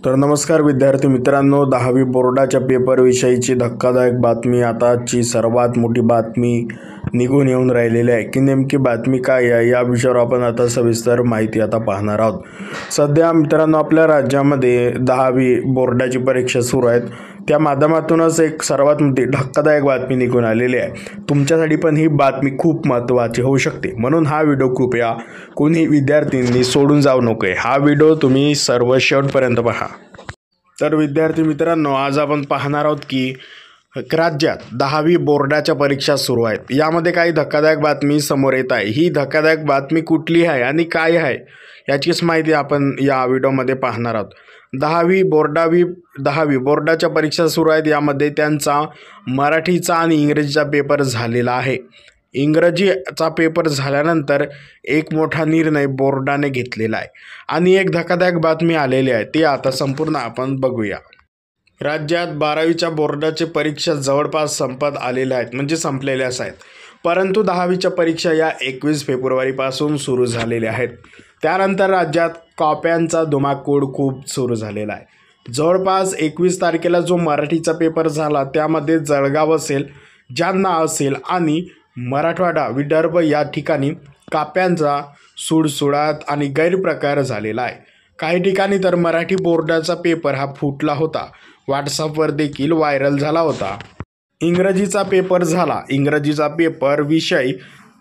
तर नमस्कार विद्यार्थी मित्रांनो, 10वी बोर्डाच्या पेपरविषयीची धक्कादायक बातमी, आताची सर्वात मोठी बातमी निघून येऊन राहिलेली आहे की नेमकी बातमी काय आहे या विषयावर आपण आता सविस्तर माहिती आता पाहणार आहोत। सध्या मित्रांनो आपल्या राज्यामध्ये 10वी बोर्डाची परीक्षा सुरू आहेत, त्या माध्यमातूनच एक सर्वात मोठी धक्कादायक बातमी निघून आलेली आहे। तुमच्यासाठी पण ही बातमी खूप महत्त्वाची होऊ शकते, म्हणून हा व्हिडिओ कृपया कोणी विद्यार्थ्यांनी सोडून जाऊ नये। हा व्हिडिओ तुम्ही सर्व शेवटपर्यंत पहा। तर विद्यार्थी मित्रांनो, आज आपण पाहणार आहोत की राज्यात 10वी बोर्डाच्या परीक्षा सुरू आहेत। यामध्ये काही धक्कादायक बातमी समोर येत आहे। ही धक्कादायक बातमी कुठली आहे आणि काय आहे याचीच माहिती आपण या व्हिडिओमध्ये पाहणार आहोत। 10वी बोर्डाच्या परीक्षा सुरू आहेत। यामध्ये त्यांचा मराठीचा आणि इंग्रजीचा पेपर झालेला आहे। इंग्रजीचा पेपर झाल्यानंतर एक मोठा निर्णय बोर्डाने घेतलेला आहे आणि एक धक्कादायक बातमी आलेली आहे, ती आता संपूर्ण आपण बघूया। राज्यात 12वीच्या बोर्डाचे परीक्षा जवळपास संपत आलेल्या आहेत, म्हणजे संपलेल्याच आहेत, परंतु 10वीच्या परीक्षा या 21 फेब्रुवारीपासून सुरू झालेल्या आहेत। त्यानंतर राज्यात कॉप्यांचा धुमाकूळ खूप सुरू झालेला आहे। जवळपास 21 तारखेला जो मराठीचा पेपर झाला त्यामध्ये जळगाव असेल, जालना असेल आणि मराठवाडा, विदर्भ या ठिकाणी काप्यांचा सुळसुळाट आणि गैरप्रकार झालेला आहे। काही ठिकाणी तर मराठी बोर्डाचा पेपर हा फुटला होता, व्हॉट्सअपवर देखील व्हायरल झाला होता। इंग्रजीचा पेपर झाला, इंग्रजीचा पेपर विषय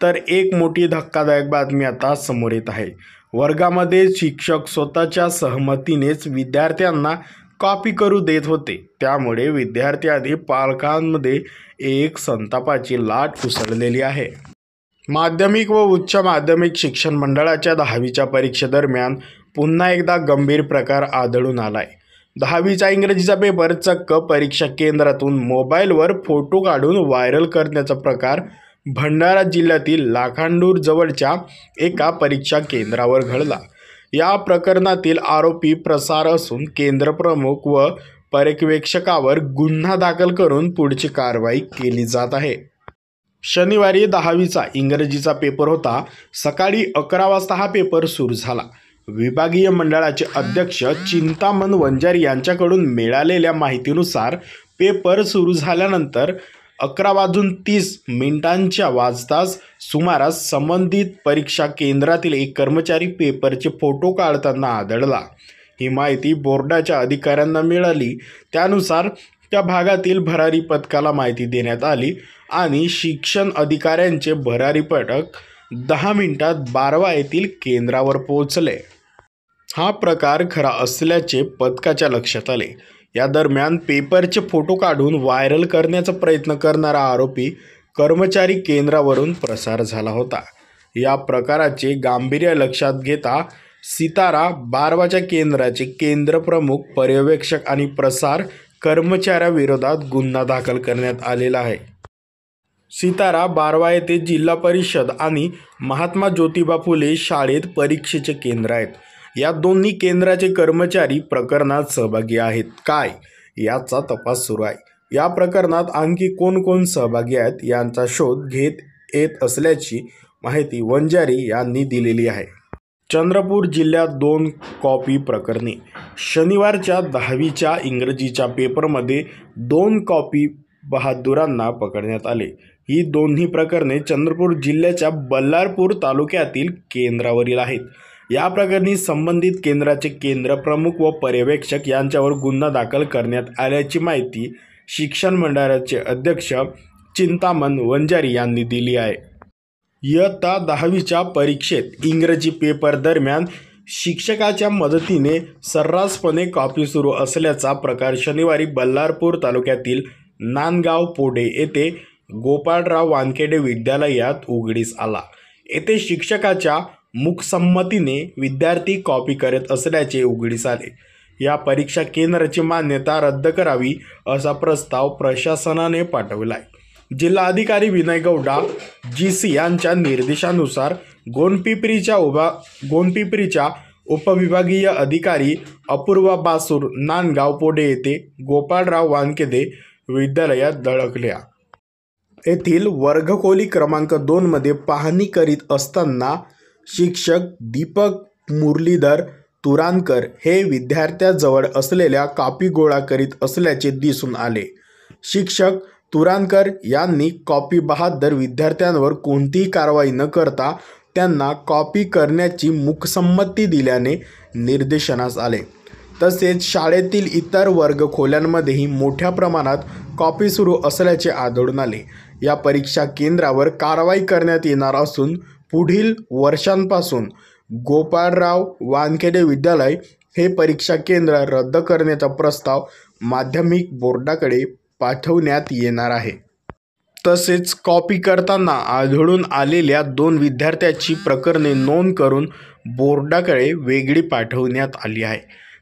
तर एक मोठी धक्कादायक बातमी आता समोर येत आहे। वर्गामध्ये शिक्षक स्वतःच्या सहमतीनेच विद्यार्थ्यांना कॉपी करू देत होते, त्यामुळे विद्यार्थी आणि पालकांमध्ये एक संतापाची लाट उसळलेली आहे। माध्यमिक व उच्च माध्यमिक शिक्षण मंडळाच्या 10वीच्या परीक्षेदरम्यान पुन्हा एकदा गंभीर प्रकार आढळून आलाय। 10वीचा इंग्रजीचा पेपर चक्क परीक्षा केंद्रातून मोबाईलवर फोटो काढून व्हायरल करण्याचा प्रकार भंडारा जिल्ह्यातील लाखांदूर जवळच्या एका परीक्षा केंद्रावर घडला। या प्रकरणातील आरोपी प्रसार असून केंद्र प्रमुख व पर्यवेक्षकावर गुन्हा दाखल करून पुढची कारवाई केली जात आहे। शनिवारी 10वीचा इंग्रजीचा पेपर होता। सकाळी 11 वाजता हा पेपर सुरू झाला। विभागीय मंडळाचे अध्यक्ष चिंतामण वंजारी यांच्याकडून मिळालेल्या माहितीनुसार पेपर सुरू झाल्यानंतर 11:30 वाजताच सुमारास संबंधित परीक्षा केंद्रातील एक कर्मचारी पेपरचे फोटो काढताना आढळला। ही माहिती बोर्डाच्या अधिकाऱ्यांना मिळाली, त्यानुसार त्या भागातील भरारी पथकाला माहिती देण्यात आली आणि शिक्षण अधिकाऱ्यांचे भरारी पथक 10 मिनिटात बारवा येथील केंद्रावर पोहोचले। हा प्रकार खरा असल्याचे पथकाच्या लक्षात आले। या दरम्यान पेपरचे फोटो काढून व्हायरल करण्याचा प्रयत्न करणारा आरोपी कर्मचारी केंद्रावरून प्रसार झाला होता। या प्रकाराचे गांभीर्य लक्षात घेता सितारा बारवाच्या केंद्राचे केंद्र प्रमुख, पर्यवेक्षक आणि प्रसार कर्मचाऱ्याविरोधात गुन्हा दाखल करण्यात आलेला आहे। सितारा बारवा येथे जिल्हा परिषद आणि महात्मा ज्योतिबा फुले शाळेत परीक्षेचे केंद्र आहेत। या दोन्ही केंद्राचे कर्मचारी प्रकरणात सहभागी आहेत काय याचा तपास सुरू आहे। या प्रकरणात आणखी कोण सहभागी आहेत यांचा शोध घेत येत असल्याची माहिती वंजारी यांनी दिलेली आहे। चंद्रपूर जिल्ह्यात 2 कॉपी प्रकरणी शनिवारच्या 10वीच्या इंग्रजीच्या पेपरमध्ये 2 कॉपी बहादुरांना पकडण्यात आले। ही दोन्ही प्रकरणे चंद्रपूर जिल्ह्याच्या बल्लारपूर तालुक्यातील केंद्रावरील आहेत। या प्रकरणी संबंधित केंद्राचे केंद्र प्रमुख व पर्यवेक्षक यांच्यावर गुन्हा दाखल करण्यात आल्याची माहिती शिक्षण मंडळाचे अध्यक्ष चिंतामण वंजारी यांनी दिली आहे। इयत्ता 10वीच्या परीक्षेत इंग्रजी पेपर दरम्यान शिक्षकाच्या मदतीने सर्रासपणे कॉपी सुरू असल्याचा प्रकार शनिवारी बल्लारपूर तालुक्यातील नांदगाव पोडे येथे गोपाळराव वानखेडे विद्यालयात उघडीस आला। येथे शिक्षकाच्या मूकसंमतीने विद्यार्थी कॉपी करत असल्याचे उघडीस आले। या परीक्षा केंद्राची मान्यता रद्द करावी असा प्रस्ताव प्रशासनाने पाठवला आहे। जिल्हा अधिकारी विनय गौडा GC यांच्या निर्देशानुसार गोंडपिंपरीच्या उपविभागीय अधिकारी अपूर्वा बासूर नांदगाव पोडे येथे गोपाळराव वानखेडे विद्यालयात धडकल्या। येथील वर्गखोली क्रमांक 2 मध्ये पाहणी करीत असताना शिक्षक दीपक मुरलीधर तुरानकर हे विद्यार्थ्याजवळ असलेल्या कॉपी गोळा करीत असल्याचे दिसून आले. शिक्षक तुरानकर यांनी कॉपी बहाद्दर विद्यार्थ्यांवर कोणतीही कारवाई न करता त्यांना कॉपी करण्याची मूकसंमती दिल्याने निदर्शनास आले. तसेच शाळेतील इतर वर्गखोल्यांमध्येही मोठ्या प्रमाणात कॉपी सुरू असल्याचे आढळून आले. या परीक्षा केंद्रावर कारवाई करण्यात येणार असून पुढील वर्षांपासून गोपाळराव वानखेडे विद्यालय हे परीक्षा केंद्र रद्द करण्याचा प्रस्ताव माध्यमिक बोर्डाकडे पाठवण्यात येणार आहे. तसेच कॉपी करताना आढळून आलेल्या 2 विद्यार्थ्यांची प्रकरणे नोंद करून बोर्डाकडे वेगळी पाठवण्यात आली आहे.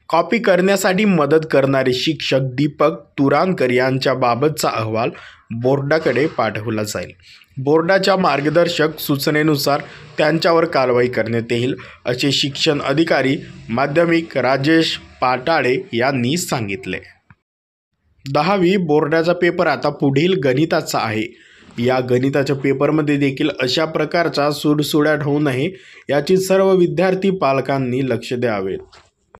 कॉपी करण्यासाठी मदत करणारे शिक्षक दीपक तुरानकर यांच्याबाबतचा अहवाल बोर्डाकडे पाठवला जाईल. बोर्डाच्या मार्गदर्शक सूचनेनुसार त्यांच्यावर कारवाई करण्यात येईल, असे शिक्षण अधिकारी माध्यमिक राजेश पाटाळे यांनी सांगितले. 10वी बोर्डाचा पेपर आता पुढील गणिताचा आहे. या गणिताच्या पेपरमध्ये देखील अशा प्रकारचा सुडसुडाट होऊ नये याची सर्व विद्यार्थी पालकांनी लक्ष द्यावे.